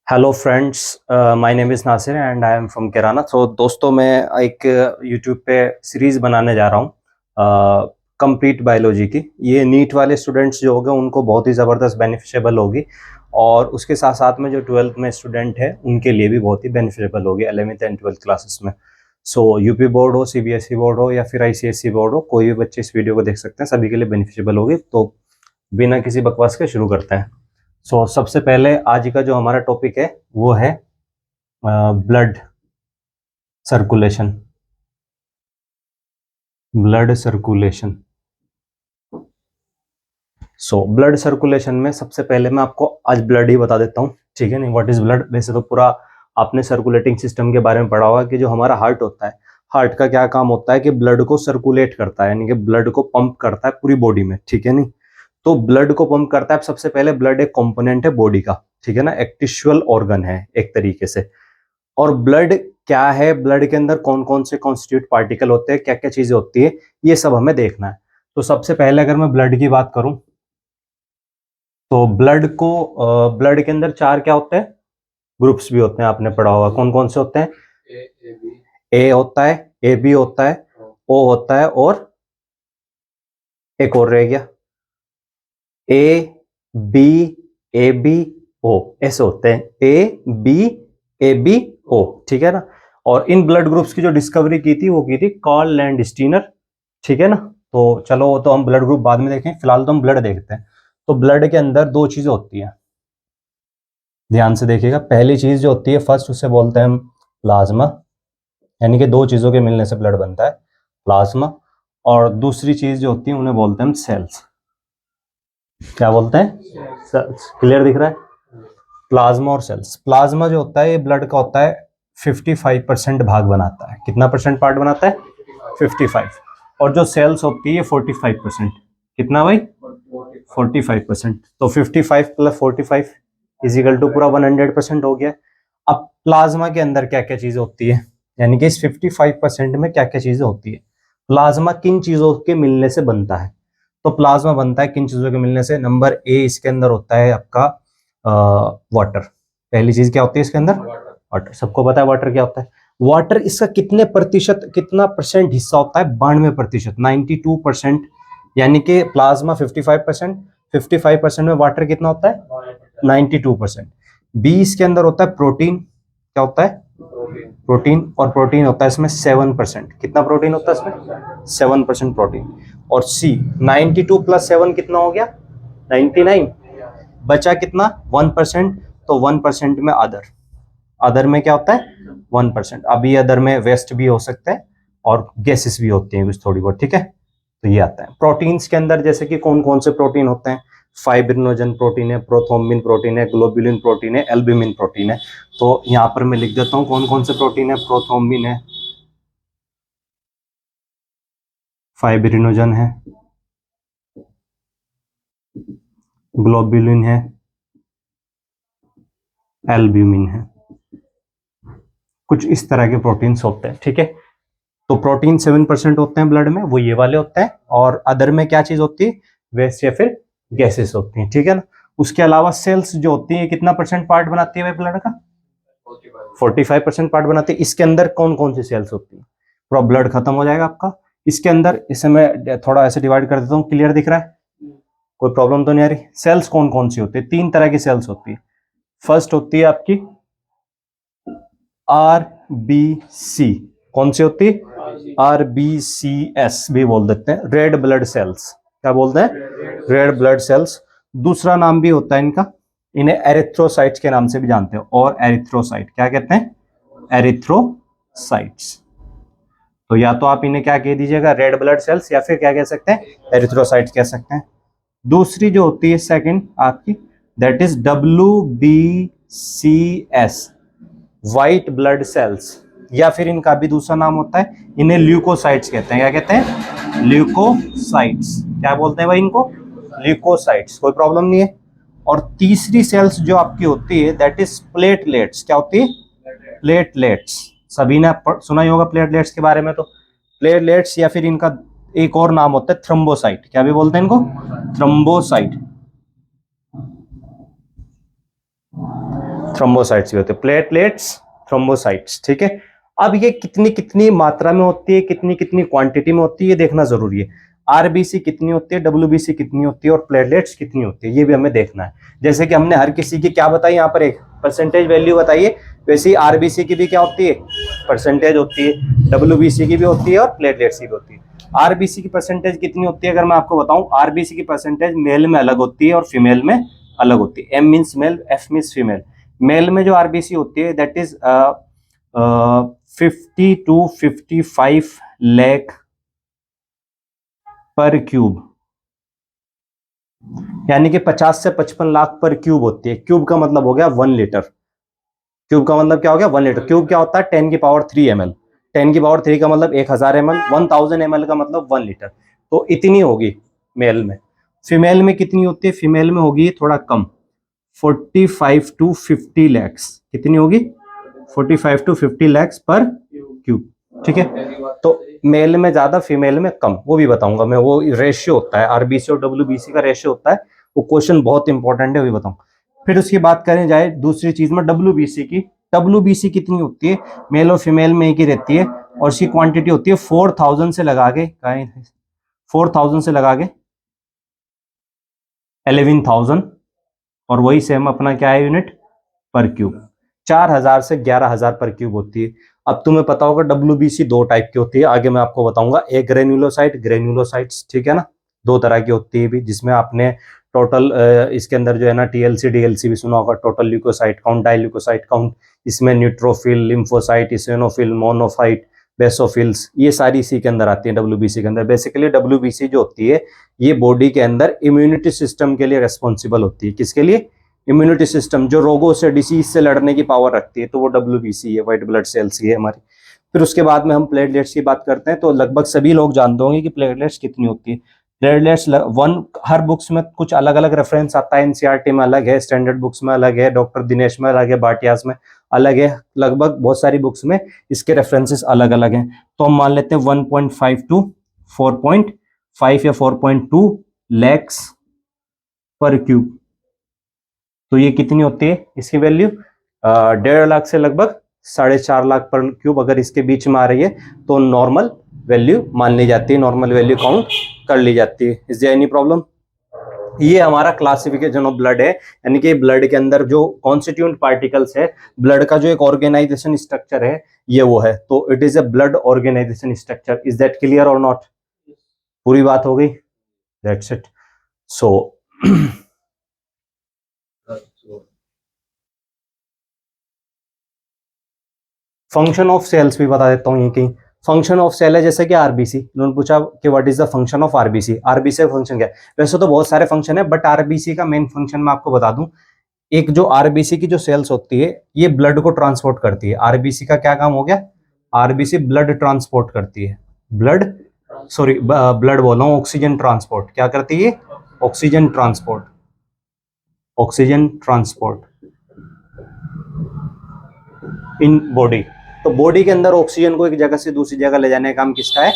Hello friends, my name is Nasir and I am from Kirana. तो दोस्तों, मैं एक यूट्यूब पे सीरीज़ बनाने जा रहा हूँ कंप्लीट बायोलॉजी की। ये नीट वाले स्टूडेंट्स जो होंगे उनको बहुत ही ज़बरदस्त बेनिफिशियबल होगी, और उसके साथ साथ में जो 12th में स्टूडेंट है उनके लिए भी बहुत ही बेनिफिशियबल होगी 11th एंड 12th क्लासेस में। सो यूपी बोर्ड हो, सीबीएसई बोर्ड हो या फिर आईसीएसई बोर्ड हो, कोई भी बच्चे इस वीडियो को देख सकते हैं, सभी के लिए बेनिफिशियबल होगी। तो बिना किसी बकवास के शुरू करते हैं। सबसे पहले आज का जो हमारा टॉपिक है वो है blood circulation. Blood circulation. Blood circulation में सबसे पहले मैं आपको आज ब्लड ही बता देता हूँ, ठीक है। नहीं, व्हाट इज ब्लड? वैसे तो पूरा आपने सर्कुलेटिंग सिस्टम के बारे में पढ़ा होगा कि जो हमारा हार्ट होता है, हार्ट का क्या काम होता है कि ब्लड को सर्कुलेट करता है, यानी कि ब्लड को पंप करता है पूरी बॉडी में, ठीक है। नहीं, तो ब्लड को पंप करता है। सबसे पहले ब्लड एक कंपोनेंट है बॉडी का, ठीक है ना, एक टिश्यूअल ऑर्गन है एक तरीके से। और ब्लड क्या है, ब्लड के अंदर कौन कौन से कॉन्स्टिट्यूट पार्टिकल होते हैं, क्या क्या चीजें होती है, ये सब हमें देखना है। तो सबसे पहले अगर मैं ब्लड की बात करूं तो ब्लड के अंदर चार क्या होते हैं, ग्रुप्स भी होते हैं, आपने पढ़ा होगा। कौन कौन से होते हैं? ए होता है, ए बी होता है, ओ होता है, और एक और रह गया, A B, A B O, ऐसे होते हैं, A B, A B O, ठीक है ना। और इन ब्लड ग्रुप्स की जो डिस्कवरी की थी वो की थी कार्ल लैंडस्टीनर, ठीक है ना। तो चलो, वो तो हम ब्लड ग्रुप बाद में देखें, फिलहाल तो हम ब्लड देखते हैं। तो ब्लड के अंदर दो चीजें होती हैं, ध्यान से देखिएगा। पहली चीज जो होती है, फर्स्ट, उसे बोलते हैं हम प्लाज्मा, यानी कि दो चीजों के मिलने से ब्लड बनता है, प्लाज्मा। और दूसरी चीज जो होती है उन्हें बोलते हैं हम सेल्स। क्या बोलते हैं? सेल्स। क्लियर दिख रहा है? प्लाज्मा और सेल्स। प्लाज्मा जो होता है ये ब्लड का होता है 55% भाग बनाता है। कितना परसेंट पार्ट बनाता है? 55। और जो सेल्स होती है 45%। कितना भाई? 45%। तो 55 प्लस 45 इजिकल टू पूरा 100% हो गया। अब प्लाज्मा के अंदर क्या क्या चीजें होती है, यानी कि इस 55% में क्या क्या चीजें होती है, प्लाज्मा किन चीजों के मिलने से बनता है। तो प्लाज्मा बनता है किन चीजों के मिलने से? नंबर ए, इसके अंदर होता है आपका वाटर। पहली चीज क्या होती है इसके अंदर? वाटर। सबको पता है वाटर क्या होता है। वाटर इसका कितने प्रतिशत, कितना परसेंट हिस्सा होता है? 92%, 92%। यानी कि प्लाज्मा 55%, 55% में वाटर कितना होता है? 92%। बी, इसके अंदर होता है प्रोटीन। क्या होता है? प्रोटीन। और प्रोटीन होता है इसमें 7%। कितना प्रोटीन होता है इसमें? 7% प्रोटीन। और सी, 92 प्लस 7 कितना हो गया? 99। बचा कितना? 1%। तो 1% में अदर। अदर में क्या होता है? 1%। अब ये अदर में वेस्ट भी हो सकता है और गैसेस भी होती हैं कुछ थोड़ी बहुत, ठीक है। तो ये आता है प्रोटीन्स के अंदर, जैसे कि कौन कौन से प्रोटीन होते हैं? फाइब्रिनोजन प्रोटीन है, प्रोथ्रोम्बिन प्रोटीन है, ग्लोबुलिन प्रोटीन है, एल्ब्यूमिन प्रोटीन है। तो यहां पर मैं लिख देता हूं कौन कौन से प्रोटीन है। प्रोथ्रोम्बिन है, फाइब्रिनोजन है, ग्लोबुलिन है, एल्ब्यूमिन है। कुछ इस तरह के प्रोटीन्स होते हैं, ठीक है। तो प्रोटीन 7% होते हैं ब्लड में, वो ये वाले होते हैं। और अदर में क्या चीज होती है? वेस्ट या फिर गैसेस होती हैं, ठीक है ना। उसके अलावा सेल्स जो होती है कितना परसेंट पार्ट बनाती है ब्लड का? 45% पार्ट बनाती है। इसके अंदर कौन कौन सी सेल्स होती है? पूरा ब्लड खत्म हो जाएगा आपका इसके अंदर। इसे मैं थोड़ा ऐसे डिवाइड कर देता हूँ, क्लियर दिख रहा है? कोई प्रॉब्लम तो नहीं आ रही? सेल्स कौन कौन सी होती है? तीन तरह की सेल्स होती है। फर्स्ट होती है आपकी आर बी सी। कौन सी होती है? आर बी सी एस भी बोल देते हैं, रेड ब्लड सेल्स। क्या बोलते हैं? Red blood cells. दूसरा नाम भी होता है इनका, इन्हें एरिथ्रोसाइट्स के नाम से भी जानते हो। और एरिथ्रोसाइट क्या कहते हैं? एरिथ्रोसाइट्स। तो या तो आप इन्हें क्या कह दीजिएगा, रेड ब्लड सेल्स, या फिर क्या कह सकते हैं, एरिथ्रोसाइट्स कह सकते हैं। दूसरी जो होती है सेकंड आपकी, that is W B C S, white blood cells. या फिर इनका भी दूसरा नाम होता है, इन्हें ल्यूकोसाइट्स कहते हैं। क्या कहते हैं? ल्यूकोसाइट्स। क्या बोलते हैं भाई इनको? ल्यूकोसाइट्स। कोई प्रॉब्लम नहीं है। और तीसरी सेल्स जो आपकी होती है दैट इज प्लेटलेट्स। क्या होती है? प्लेटलेट्स। सभी ने सुना ही होगा प्लेटलेट्स के बारे में। तो प्लेटलेट्स, या फिर इनका एक और नाम होता है थ्रोम्बोसाइट। क्या भी बोलते हैं इनको? थ्रोम्बोसाइट। थ्रोम्बोसाइट्स भी होते हैं, प्लेटलेट्स, थ्रोम्बोसाइट्स, ठीक है। अब ये कितनी कितनी मात्रा में होती है, कितनी कितनी क्वांटिटी में होती है, ये देखना जरूरी है। आरबीसी कितनी होती है, डब्ल्यूबीसी कितनी होती है और प्लेटलेट्स कितनी होती है, ये भी हमें देखना है। जैसे कि हमने हर किसी की क्या बताई, यहाँ पर एक परसेंटेज वैल्यू बताइए, वैसे ही आरबीसी की भी क्या होती है, परसेंटेज होती है, डब्ल्यूबीसी की भी होती है और प्लेटलेट्स की भी होती है। आरबीसी की परसेंटेज कितनी होती है अगर मैं आपको बताऊं, आरबीसी की परसेंटेज मेल में अलग होती है और फीमेल में अलग होती है। M means male, F means female. Male में जो आरबीसी होती है दैट इज 50 to 55 लाख पर क्यूब, यानी कि 50 से 55 लाख पर क्यूब होती है। क्यूब का मतलब हो गया 1 लीटर। क्यूब का मतलब क्या हो गया, 1 लीटर। क्यूब क्या होता है, 10 की पावर 3 ml। 10 की पावर 3 का मतलब 1000 ml, 1000 ml का मतलब 1 लीटर। तो इतनी होगी मेल में। फीमेल में कितनी होती है, फीमेल में होगी थोड़ा कम, 45 to 50 लैक्स। कितनी होगी, 45 to 50 लैक्स पर क्यूब, ठीक है। तो मेल में ज्यादा, फीमेल में कम, वो भी बताऊंगा मैं। वो रेशियो होता है, आरबीसी और डब्ल्यूबीसी का रेशियो होता है, वो क्वेश्चन बहुत इंपॉर्टेंट है, वो भी बताऊं। फिर उसकी बात करें जाए दूसरी चीज में, डब्ल्यूबीसी की। डब्ल्यूबीसी कितनी होती है, मेल और फीमेल में एक ही रहती है, और उसकी क्वांटिटी होती है 4000 से लगा के 4000 से लगा के 11000, और वही सेम अपना क्या है यूनिट, पर क्यूब। 4000 से 11000 पर क्यूब होती है। अब तुम्हें पता होगा डब्ल्यूबीसी दो टाइप की होती है, आगे मैं आपको बताऊंगा। एक ग्रेन्युलोसाइट, ग्रेन्युलोसाइट्स, ठीक है ना, दो तरह की होती है भी, जिसमें आपने टोटल इसके अंदर जो है ना टीएलसी डीएलसी भी सुना होगा, टोटल ल्यूकोसाइट काउंट, डाइल्यूकोसाइट काउंट। इसमें न्यूट्रोफिल, लिम्फोसाइट, इसिनोफिल, मोनोफाइट, बेसोफिल्स, ये सारी इसी के अंदर आती है डब्ल्यूबीसी के अंदर। बेसिकली डब्ल्यूबीसी जो होती है ये बॉडी के अंदर इम्यूनिटी सिस्टम के लिए रेस्पॉन्सिबल होती है। किसके लिए, इम्यूनिटी सिस्टम, जो रोगों से, डिसीज से लड़ने की पावर रखती है, तो वो डब्ल्यूबीसी है, व्हाइट ब्लड सेल्स ही है हमारी। फिर उसके बाद में हम प्लेटलेट्स की बात करते हैं, तो लगभग सभी लोग जानते होंगे कि प्लेटलेट्स कितनी होती है। प्लेटलेट्स वन, हर बुक्स में कुछ अलग अलग रेफरेंस आता है, एनसीईआरटी में अलग है, स्टैंडर्ड बुक्स में अलग है, डॉक्टर दिनेश में अलग है, भाटियास में अलग है, लगभग बहुत सारी बुक्स में इसके रेफरेंसेस अलग अलग हैं। तो हम मान लेते हैं 1.5 to 4.5 या 4.2 लैक्स पर क्यूब। तो ये कितनी होती है इसकी वैल्यू, 1.5 लाख से लगभग 4.5 लाख पर क्यूब। अगर इसके बीच में आ रही है तो नॉर्मल वैल्यू मान ली जाती है, नॉर्मल वैल्यू काउंट कर ली जाती है। Is there any problem. ये हमारा क्लासिफिकेशन ऑफ ब्लड है, यानी कि ब्लड के अंदर जो कॉन्स्टिट्यूएंट पार्टिकल्स है, ब्लड का जो एक ऑर्गेनाइजेशन स्ट्रक्चर है, ये वो है। तो it is a blood organization structure. Is that clear और नॉट, पूरी बात हो गई, that's it. So function of cells भी बता देता हूँ ये की। फंक्शन ऑफ सेल है जैसे कि आरबीसी, उन्होंने पूछा कि what is the function of RBC. RBC का फंक्शन क्या है, वैसे तो बहुत सारे फंक्शन है, बट आरबीसी का मेन फंक्शन मैं आपको बता दूं। एक जो आरबीसी की जो सेल्स होती है, ये ब्लड को ट्रांसपोर्ट करती है। आरबीसी का क्या काम हो गया, आरबीसी ब्लड ट्रांसपोर्ट करती है, ब्लड, सॉरी ब्लड बोल रहा हूँ, ऑक्सीजन ट्रांसपोर्ट। क्या करती है, oxygen transport, oxygen transport in body. तो बॉडी के अंदर ऑक्सीजन को एक जगह से दूसरी जगह ले जाने का काम किसका है,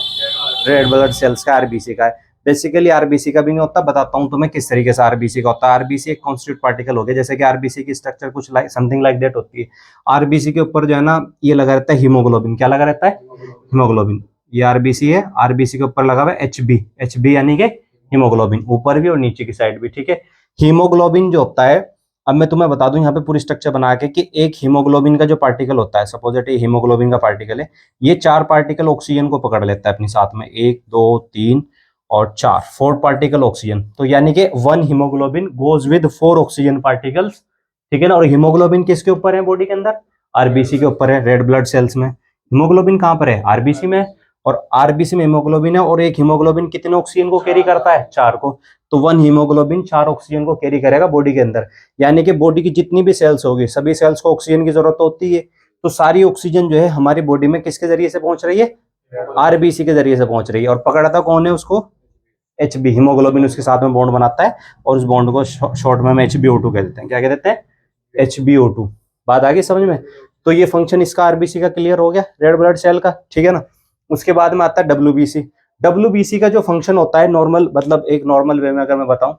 रेड ब्लड सेल्स का, आरबीसी का है। बेसिकली आरबीसी का भी नहीं होता, बताता हूं तुम्हें किस तरीके से आरबीसी का होता है। आरबीसी एक कॉन्स्टिट्यूट पार्टिकल हो गया, जैसे कि आरबीसी की स्ट्रक्चर कुछ समथिंग लाइक दैट होती है। आरबीसी के ऊपर जो है ना ये लगा रहता है हीमोग्लोबिन। क्या लगा रहता है, हीमोग्लोबिन। ये आरबीसी है, आरबीसी के ऊपर लगा हुआ है एचबी, एचबी यानी कि हीमोग्लोबिन, ऊपर भी और नीचे की साइड भी, ठीक है। हीमोग्लोबिन जो होता है, अब मैं तुम्हें बता दूं यहाँ पे पूरी स्ट्रक्चर बना के कि एक हीमोग्लोबिन का जो पार्टिकल होता है, सपोज ये हीमोग्लोबिन का पार्टिकल है, ये 4 पार्टिकल ऑक्सीजन को पकड़ लेता है अपने साथ में, 1 2 3 और 4, 4 पार्टिकल ऑक्सीजन। तो यानी कि 1 haemoglobin goes with 4 oxygen particles, ठीक है ना। और हीमोग्लोबिन किसके ऊपर है बॉडी के अंदर, आरबीसी के ऊपर है, रेड ब्लड सेल्स में। हीमोग्लोबिन कहां पर है, आरबीसी में, और आरबीसी में हीमोग्लोबिन है। और एक हीमोग्लोबिन कितने ऑक्सीजन को कैरी करता है, 4 को। तो 1 हीमोग्लोबिन 4 ऑक्सीजन को कैरी करेगा बॉडी के अंदर। यानी कि बॉडी की जितनी भी सेल्स होगी, सभी सेल्स को ऑक्सीजन की जरूरत होती है। तो सारी ऑक्सीजन जो है हमारी बॉडी में किसके जरिए से पहुंच रही है, आरबीसी के जरिए से पहुंच रही है। और पकड़ता कौन है उसको, एचबी, हीमोग्लोबिन उसके साथ में बॉन्ड बनाता है, और उस बॉन्ड को शॉर्ट में हम HbO2 कह देते हैं। क्या कह देते हैं, HbO2। बात आ गई समझ में। तो ये फंक्शन इसका आरबीसी का क्लियर हो गया, रेड ब्लड सेल का, ठीक है ना। उसके बाद में आता है डब्ल्यूबीसी। डब्ल्यूबीसी का जो फंक्शन होता है नॉर्मल, मतलब एक नॉर्मल वे में अगर मैं बताऊं,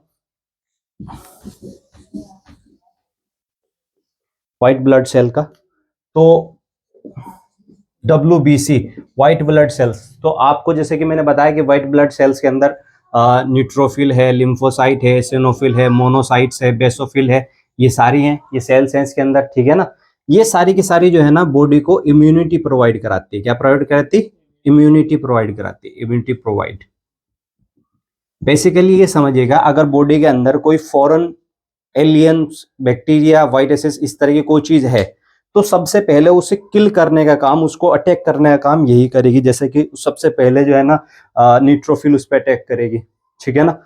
व्हाइट ब्लड सेल का, तो WBC व्हाइट ब्लड सेल्स। तो आपको जैसे कि मैंने बताया कि व्हाइट ब्लड सेल्स के अंदर न्यूट्रोफिल है, लिम्फोसाइट है, एसिनोफिल है, मोनोसाइट्स है, बेसोफिल है, ये सारी हैं, ये सेल्स हैं इसके अंदर, ठीक है ना। ये सारी की सारी जो है ना बॉडी को इम्यूनिटी प्रोवाइड कराती है। क्या प्रोवाइड कराती है? इम्यूनिटी प्रोवाइड कराती है, इम्यूनिटी प्रोवाइड। बेसिकली ये समझिएगा, अगर बॉडी के अंदर कोई फॉरेन एलियंस, बैक्टीरिया, वायरसेस, इस तरह की कोई चीज है, तो सबसे पहले उसे किल करने का काम, उसको अटैक करने का काम यही करेगी। जैसे कि सबसे पहले जो है ना न्यूट्रोफिल उस पर अटैक करेगी, ठीक है ना,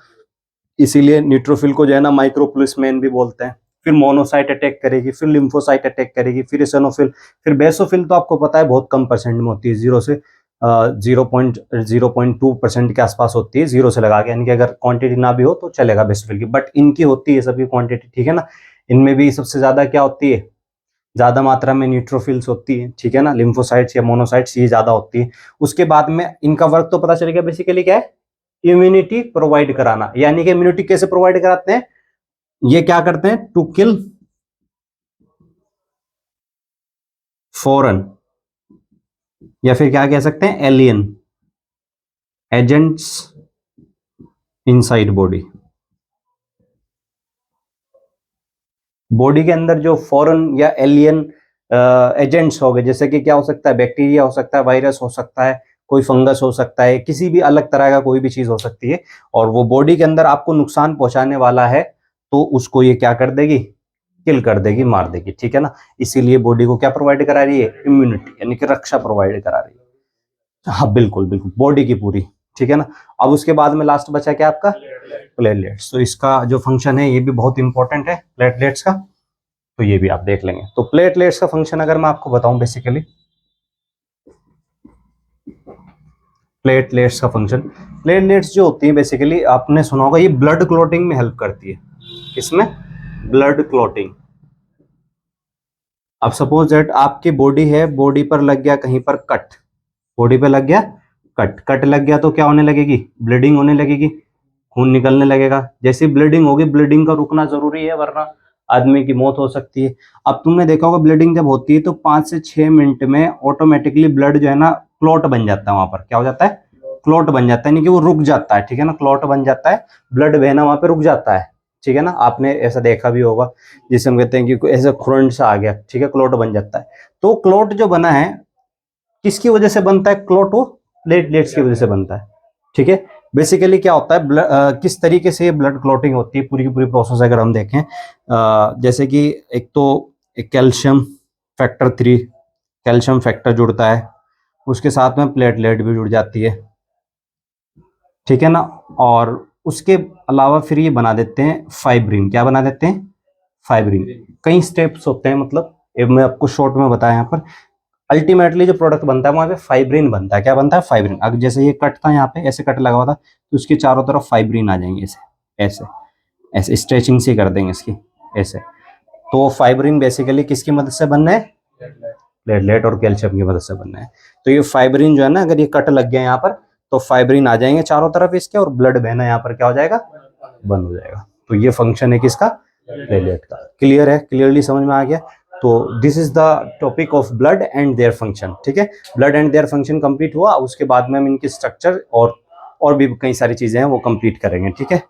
इसीलिए न्यूट्रोफिल को जो है ना माइक्रोपुलिसमैन भी बोलते हैं। फिर मोनोसाइट अटैक करेगी, फिर लिम्फोसाइट अटैक करेगी, फिर एसिनोफिल, फिर बेसोफिल। तो आपको पता है बहुत कम परसेंट में होती है, 0 से 0.2% के आसपास होती है, 0 से लगा के, यानी कि अगर क्वांटिटी ना भी हो तो चलेगा बेसोफिल की, बट इनकी होती है सबकी क्वांटिटी, ठीक है ना। इनमें भी सबसे ज्यादा क्या होती है? ज्यादा मात्रा में न्यूट्रोफिल्स होती है, ठीक है ना, लिम्फोसाइट्स या मोनोसाइट्स ये ज्यादा होती है। उसके बाद में इनका वर्क तो पता चलेगा बेसिकली क्या है? इम्यूनिटी प्रोवाइड कराना। यानी कि इम्यूनिटी कैसे प्रोवाइड कराते हैं? ये क्या करते हैं? टू किल फॉरेन, या फिर क्या कह सकते हैं, alien agents inside body. Body के अंदर जो फॉरेन या एलियन एजेंट्स हो गए, जैसे कि क्या हो सकता है? बैक्टीरिया हो सकता है, वायरस हो सकता है, कोई फंगस हो सकता है, किसी भी अलग तरह का कोई भी चीज हो सकती है, और वो बॉडी के अंदर आपको नुकसान पहुंचाने वाला है, तो उसको ये क्या कर देगी? किल कर देगी, मार देगी, ठीक है ना। इसीलिए बॉडी को क्या प्रोवाइड करा रही है? इम्यूनिटी, यानी कि रक्षा प्रोवाइड करा रही है। हाँ बिल्कुल बिल्कुल, बॉडी की पूरी, ठीक है ना। अब उसके बाद में लास्ट बचा क्या आपका? प्लेटलेट्स। तो इसका जो फंक्शन है ये भी बहुत इंपॉर्टेंट है प्लेटलेट्स का, तो ये भी आप देख लेंगे। तो प्लेटलेट्स का फंक्शन अगर मैं आपको बताऊं, बेसिकली प्लेटलेट्स का फंक्शन, प्लेटलेट्स जो होती है बेसिकली आपने सुना होगा, ये ब्लड क्लॉटिंग में हेल्प करती है। किसमें? Blood clotting. अब सपोज दैट आपकी बॉडी है, बॉडी पर लग गया कहीं पर कट, बॉडी पे लग गया कट, कट लग गया तो क्या होने लगेगी? ब्लीडिंग होने लगेगी, खून निकलने लगेगा। जैसे ब्लीडिंग होगी, ब्लीडिंग का रुकना जरूरी है, वरना आदमी की मौत हो सकती है। अब तुमने देखा होगा ब्लीडिंग जब होती है तो 5 से 6 मिनट में ऑटोमेटिकली ब्लड जो है ना क्लॉट बन जाता है, वहां पर क्या हो जाता है? क्लॉट बन जाता है, यानी कि वो रुक जाता है, ठीक है ना, क्लॉट बन जाता है, ब्लड बहना वहां पे रुक जाता है, ठीक है ना। आपने ऐसा देखा भी होगा, जिसे हम कहते हैं कि ऐसे खुरंड सा आ गया, ठीक है, क्लॉट बन जाता है। तो क्लॉट जो बना है किसकी वजह से बनता है? क्लॉट वो प्लेटलेट्स की वजह से बनता है, ठीक है। बेसिकली क्या होता है, किस तरीके से ब्लड क्लॉटिंग होती है, पूरी की पूरी प्रोसेस अगर हम देखें, जैसे कि एक तो एक कैल्शियम फैक्टर 3, कैल्शियम फैक्टर जुड़ता है, उसके साथ में प्लेटलेट भी जुड़ जाती है, ठीक है ना। और उसके अलावा फिर ये बना देते हैं फाइब्रिन। क्या बना देते हैं? फाइब्रिन। कई स्टेप्स होते हैं, मतलब मैं आपको शॉर्ट में बताया यहाँ पर। अल्टीमेटली जो प्रोडक्ट बनता है वहां पे फाइब्रिन बनता है। क्या बनता है? फाइब्रिन। अगर जैसे ये कट था, यहाँ पे ऐसे कट लगा हुआ था, तो उसके चारों तरफ फाइब्रिन आ जाएंगे, ऐसे ऐसे ऐसे स्ट्रेचिंग से कर देंगे इसकी, ऐसे। तो फाइब्रिन बेसिकली किसकी मदद से बनना है? प्लेटलेट और कैल्शियम की मदद से बनना है। तो ये फाइब्रिन जो है ना, अगर ये कट लग गया यहाँ पर, तो फाइब्रिन आ जाएंगे चारों तरफ इसके, और ब्लड बहना यहाँ पर क्या हो जाएगा? बंद हो जाएगा। तो ये फंक्शन है किसका? प्लेटलेट का। क्लियर है? क्लियरली समझ में आ गया? तो this is the topic of blood and their function, ठीक है। Blood and their function complete हुआ, उसके बाद में हम इनकी स्ट्रक्चर और भी कई सारी चीजें हैं वो कंप्लीट करेंगे, ठीक है।